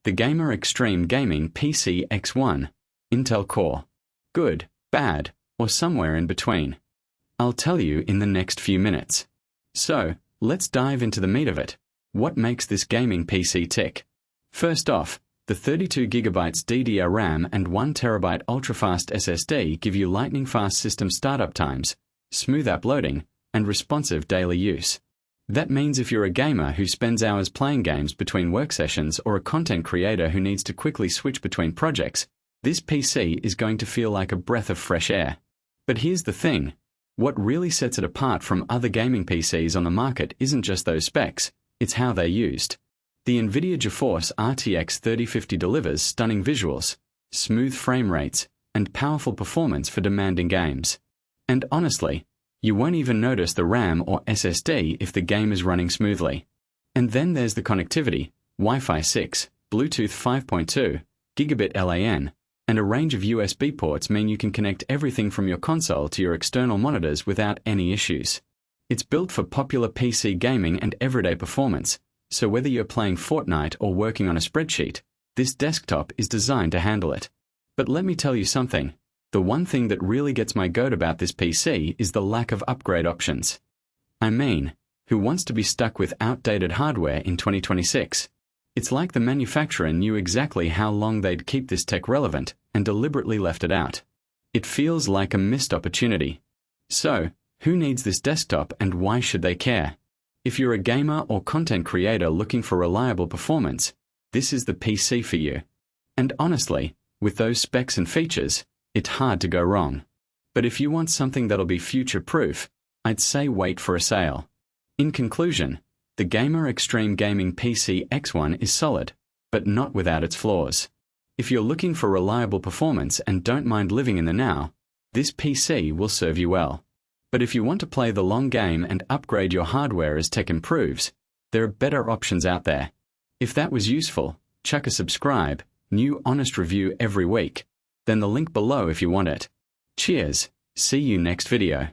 The Gamer Xtreme Gaming PC X1, Intel Core. Good, bad, or somewhere in between. I'll tell you in the next few minutes. So, let's dive into the meat of it. What makes this gaming PC tick? First off, the 32GB DDR RAM and 1TB ultra-fast SSD give you lightning-fast system startup times, smooth app loading, and responsive daily use. That means if you're a gamer who spends hours playing games between work sessions or a content creator who needs to quickly switch between projects, this PC is going to feel like a breath of fresh air. But here's the thing. What really sets it apart from other gaming PCs on the market isn't just those specs, it's how they're used. The NVIDIA GeForce RTX 3050 delivers stunning visuals, smooth frame rates, and powerful performance for demanding games. And honestly, you won't even notice the RAM or SSD if the game is running smoothly. And then there's the connectivity: Wi-Fi 6, Bluetooth 5.2, Gigabit LAN, and a range of USB ports mean you can connect everything from your console to your external monitors without any issues. It's built for popular PC gaming and everyday performance, so whether you're playing Fortnite or working on a spreadsheet, this desktop is designed to handle it. But let me tell you something. The one thing that really gets my goat about this PC is the lack of upgrade options. I mean, who wants to be stuck with outdated hardware in 2026? It's like the manufacturer knew exactly how long they'd keep this tech relevant and deliberately left it out. It feels like a missed opportunity. So, who needs this desktop and why should they care? If you're a gamer or content creator looking for reliable performance, this is the PC for you. And honestly, with those specs and features, it's hard to go wrong. But if you want something that'll be future-proof, I'd say wait for a sale. In conclusion, the Gamer Xtreme Gaming PC X1 is solid, but not without its flaws. If you're looking for reliable performance and don't mind living in the now, this PC will serve you well. But if you want to play the long game and upgrade your hardware as tech improves, there are better options out there. If that was useful, chuck a subscribe, new honest review every week, then the link below if you want it. Cheers, see you next video.